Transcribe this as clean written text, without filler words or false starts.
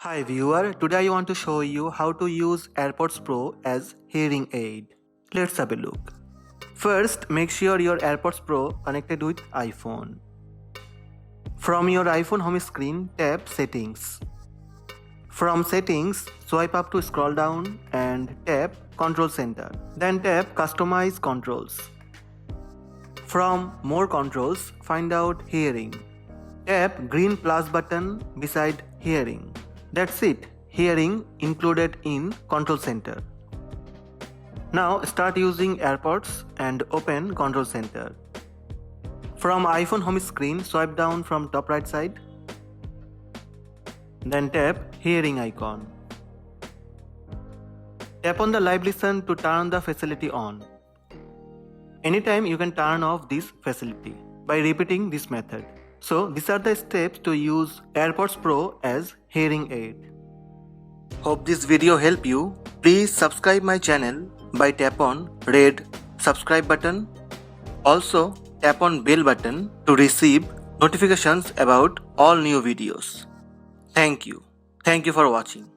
Hi viewer, today I want to show you how to use AirPods Pro as hearing aid. Let's have a look. First, make sure your AirPods Pro connected with iPhone. From your iPhone home screen, tap Settings. From Settings, swipe up to scroll down and tap Control Center. Then tap Customize Controls. From More Controls, find out Hearing. Tap green plus button beside Hearing. That's it, hearing included in Control Center. Now start using AirPods and open Control Center. From iPhone home screen, swipe down from top right side. Then tap hearing icon. Tap on the live listen to turn the facility on. Anytime you can turn off this facility by repeating this method. So these are the steps to use AirPods Pro as hearing aid. Hope this video helped you. Please subscribe my channel by tap on red subscribe button. Also tap on bell button to receive notifications about all new videos. Thank you. Thank you for watching.